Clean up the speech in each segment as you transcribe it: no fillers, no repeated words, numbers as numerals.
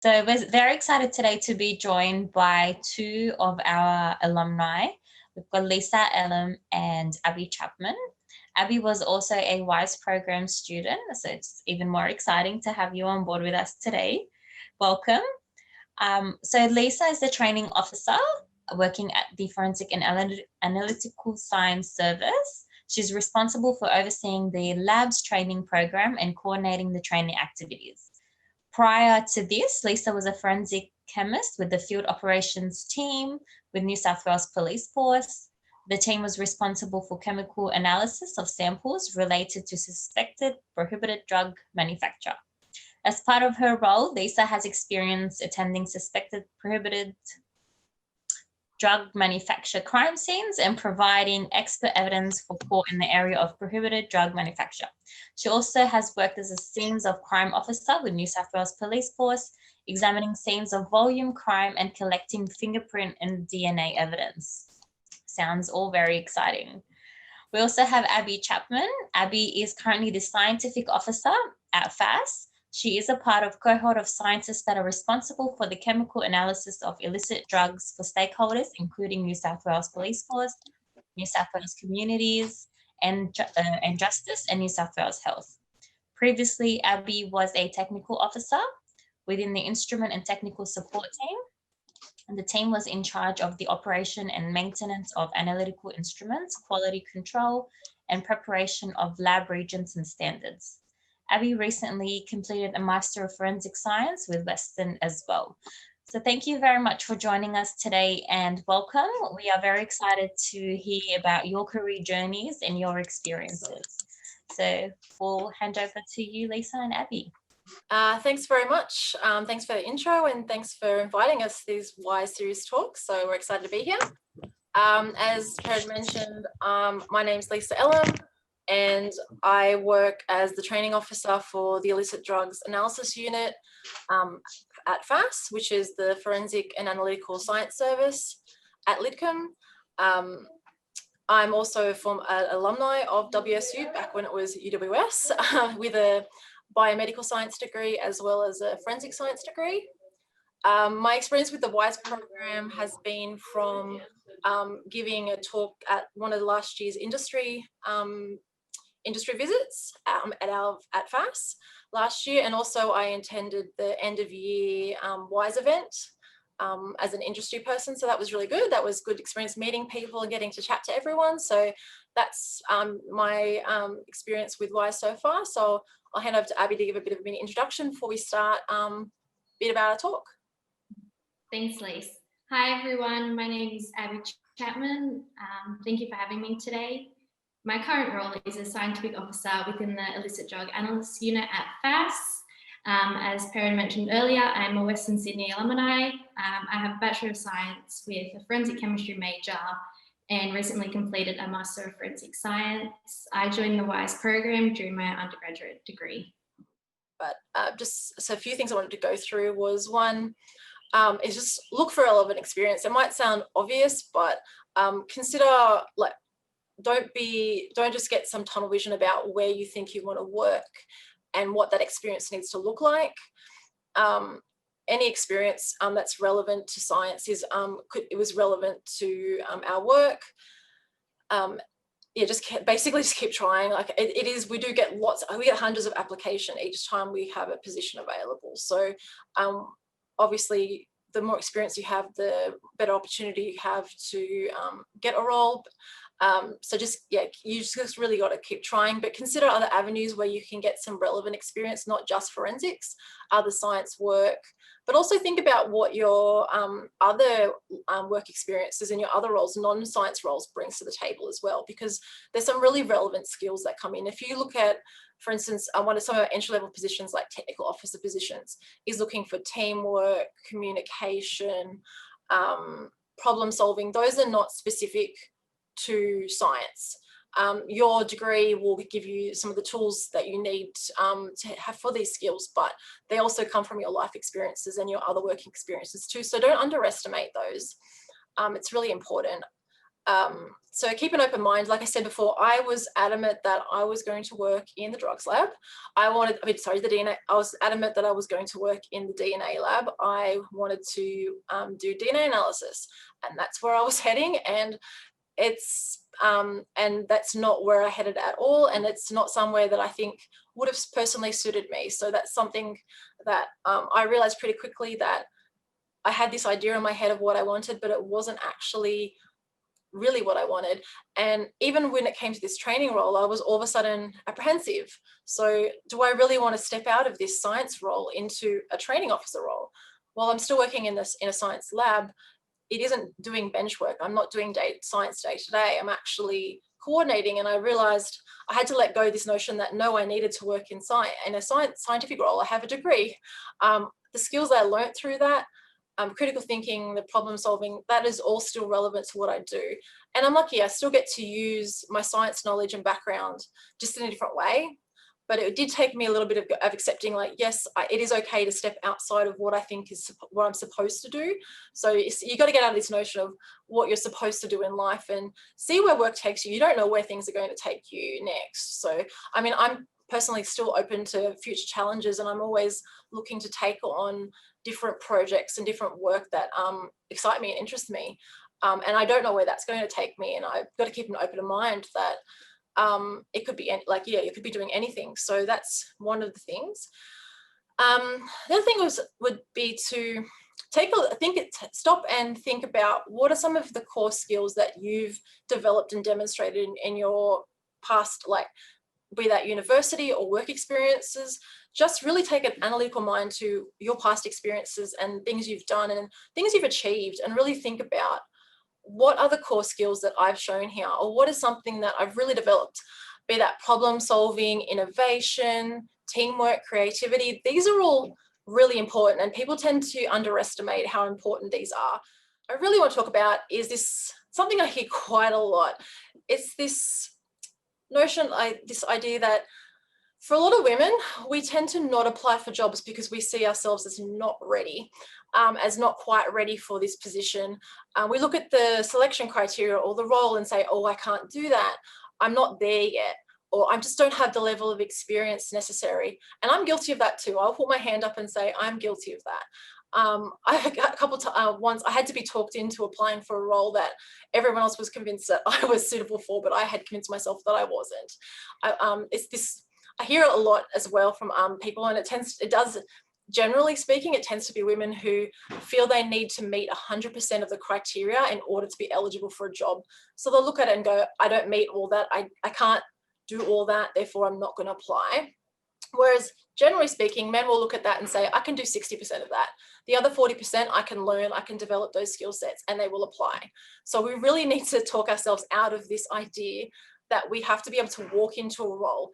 So we're very excited today to be joined by two of our alumni. We've got Leesa, Ellam, and Abbie Chapman. Abbie was also a WiSE program student, so it's even more exciting to have you on board with us today. Welcome. So Leesa is the training officer working at the Forensic Analytical Science Service. She's responsible for overseeing the lab's training program and coordinating the training activities. Prior to this, Leesa was a forensic chemist with the field operations team with New South Wales Police Force. The team was responsible for chemical analysis of samples related to suspected prohibited drug manufacture. As part of her role, Leesa has experience attending suspected prohibited drug manufacture crime scenes and providing expert evidence for court in the area of prohibited drug manufacture. She also has worked as a scenes of crime officer with New South Wales Police Force, examining scenes of volume crime and collecting fingerprint and DNA evidence. Sounds all very exciting. We also have Abbie Chapman. Abbie is currently the scientific officer at FASS. She is a part of cohort of scientists that are responsible for the chemical analysis of illicit drugs for stakeholders, including New South Wales Police Force, New South Wales Communities, and Justice, and New South Wales Health. Previously, Abbie was a technical officer within the instrument and technical support team. And the team was in charge of the operation and maintenance of analytical instruments, quality control, and preparation of lab reagents and standards. Abbie recently completed a Master of Forensic Science with Western as well. So thank you very much for joining us today and welcome. We are very excited to hear about your career journeys and your experiences. So we'll hand over to you, Leesa and Abbie. Thanks very much. Thanks for the intro and thanks for inviting us to these WiSE series talks. So we're excited to be here. As Perrin mentioned, my name's Leesa Ellam and I work as the training officer for the Illicit Drugs Analysis Unit at FASS, which is the Forensic and Analytical Science Service at LITCOM. I'm also an alumni of WSU back when it was UWS with a biomedical science degree as well as a forensic science degree. My experience with the WiSE program has been from giving a talk at one of last year's industry visits at FASS last year, and also I attended the end of year WiSE event as an industry person, so that was really good. That was good experience meeting people and getting to chat to everyone. So that's my experience with WiSE so far. So I'll hand over to Abbie to give a bit of an introduction before we start a bit about our talk. Thanks, Leesa. Hi, everyone. My name is Abbie Chapman. Thank you for having me today. My current role is a scientific officer within the Illicit Drug Analysis Unit at FASS. As Perrin mentioned earlier, I'm a Western Sydney alumni. I have a Bachelor of Science with a Forensic Chemistry major and recently completed a Master of Forensic Science. I joined the WiSE program during my undergraduate degree. But just so a few things I wanted to go through was one, is just look for relevant experience. It might sound obvious, but consider, like, don't just get some tunnel vision about where you think you want to work and what that experience needs to look like. Any experience that's relevant to science it was relevant to our work. Yeah, basically keep trying. Like it is, we get hundreds of applications each time we have a position available. So obviously the more experience you have, the better opportunity you have to get a role. So you just really got to keep trying, but consider other avenues where you can get some relevant experience, not just forensics, other science work, but also think about what your other work experiences and your other roles, non-science roles, brings to the table as well, because there's some really relevant skills that come in. If you look at, for instance, one of some of our entry-level positions, like technical officer positions, is looking for teamwork, communication, problem solving. Those are not specific to science. Your degree will give you some of the tools that you need to have for these skills, but they also come from your life experiences and your other working experiences too. So don't underestimate those. It's really important. So keep an open mind. Like I said before, I was adamant that I was going to work in the drugs lab. The DNA. I was adamant that I was going to work in the DNA lab. I wanted to do DNA analysis, and that's where I was heading. And and that's not where I headed at all. And it's not somewhere that I think would have personally suited me. So that's something that I realized pretty quickly, that I had this idea in my head of what I wanted, but it wasn't actually really what I wanted. And even when it came to this training role, I was all of a sudden apprehensive. So do I really want to step out of this science role into a training officer role? While I'm still working in a science lab, it isn't doing bench work. I'm not doing science day to day. I'm actually coordinating. And I realized I had to let go of this notion that no, I needed to work in a scientific role. I have a degree. The skills I learned through that, critical thinking, the problem solving, that is all still relevant to what I do. And I'm lucky I still get to use my science knowledge and background just in a different way. But it did take me a little bit of accepting, like, yes, it is okay to step outside of what I think is what I'm supposed to do. So you got to get out of this notion of what you're supposed to do in life and see where work takes you. You don't know where things are going to take you next. So, I mean, I'm personally still open to future challenges, and I'm always looking to take on different projects and different work that excite me and interest me. And I don't know where that's going to take me. And I've got to keep an open mind that it could be like, yeah, you could be doing anything. So that's one of the things. The other thing would be to stop and think about what are some of the core skills that you've developed and demonstrated in your past, like be that university or work experiences. Just really take an analytical mind to your past experiences and things you've done and things you've achieved, and really think about what are the core skills that I've shown here, or what is something that I've really developed, be that problem solving, innovation, teamwork, creativity. These are all really important, and people tend to underestimate how important these are. I really want to talk about is this something I hear quite a lot. It's this notion, this idea that for a lot of women, we tend to not apply for jobs because we see ourselves as not ready, as not quite ready for this position. We look at the selection criteria or the role and say, oh, I can't do that. I'm not there yet, or I just don't have the level of experience necessary. And I'm guilty of that too. I'll put my hand up and say, I'm guilty of that. I got a couple of once I had to be talked into applying for a role that everyone else was convinced that I was suitable for, but I had convinced myself that I wasn't. It's this. I hear it a lot as well from people, and generally speaking, it tends to be women who feel they need to meet 100% of the criteria in order to be eligible for a job. So they'll look at it and go, I don't meet all that. I can't do all that, therefore I'm not going to apply. Whereas generally speaking, men will look at that and say, I can do 60% of that. The other 40% I can learn, I can develop those skill sets, and they will apply. So we really need to talk ourselves out of this idea that we have to be able to walk into a role.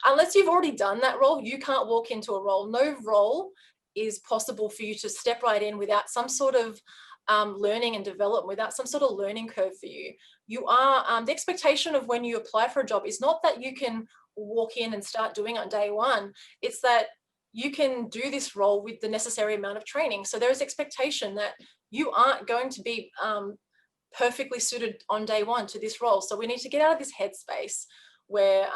Unless you've already done that role, you can't walk into a role. No role is possible for you to step right in without some sort of learning and development, without some sort of learning curve for you. You are, the expectation of when you apply for a job is not that you can walk in and start doing it on day one. It's that you can do this role with the necessary amount of training. So there is expectation that you aren't going to be perfectly suited on day one to this role. So we need to get out of this headspace where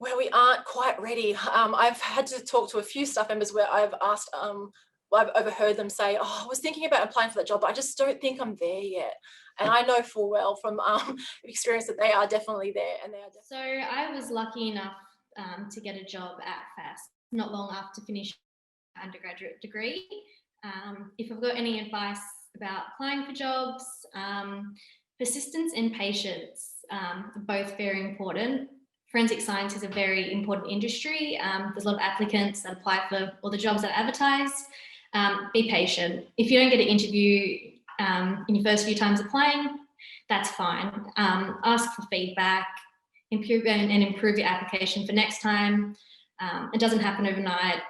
we aren't quite ready. I've had to talk to a few staff members where I've asked, I've overheard them say, oh, I was thinking about applying for that job, but I just don't think I'm there yet. And I know full well from experience that they are definitely there. So I was lucky enough to get a job at FASS not long after finishing my undergraduate degree. If I've got any advice about applying for jobs, persistence and patience are both very important. Forensic science is a very important industry. There's a lot of applicants that apply for all the jobs that are advertised. Be patient. If you don't get an interview in your first few times applying, that's fine. Ask for feedback, improve your application for next time. It doesn't happen overnight.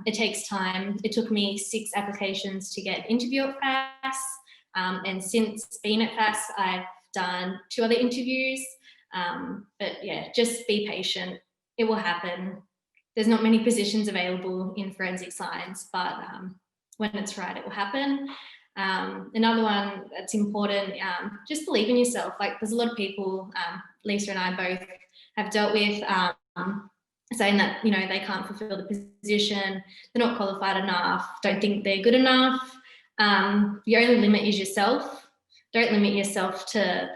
It takes time. It took me 6 applications to get an interview at FASS. And since being at FASS, I've done 2 other interviews. But yeah, just be patient. It will happen. There's not many positions available in forensic science, but when it's right, it will happen. Another one that's important, just believe in yourself. Like there's a lot of people, Leesa and I both have dealt with saying that, you know, they can't fulfill the position, they're not qualified enough, don't think they're good enough. Your only limit is yourself. Don't limit yourself to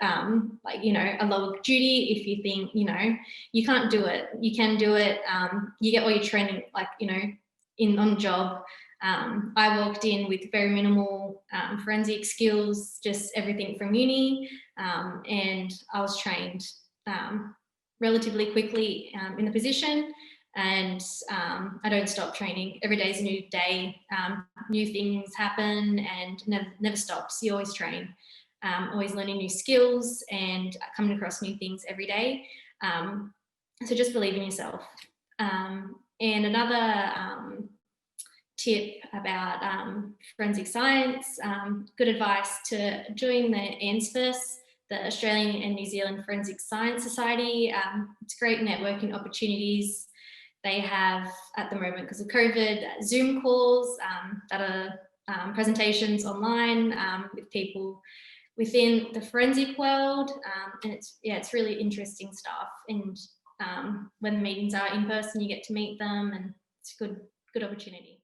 like, you know, a lower duty. If you think, you know, you can't do it, you can do it. You get all your training, like, you know, on the job. I walked in with very minimal forensic skills, just everything from uni, and I was trained relatively quickly in the position, and I don't stop training. Every day is a new day, new things happen, and never stops. You always train, always learning new skills and coming across new things every day. So just believe in yourself. And another tip about forensic science, good advice to join the ANSFASS, the Australian and New Zealand Forensic Science Society. It's great networking opportunities they have at the moment because of COVID, Zoom calls that are presentations online with people within the forensic world, and it's really interesting stuff. And when the meetings are in person, you get to meet them, and it's a good opportunity.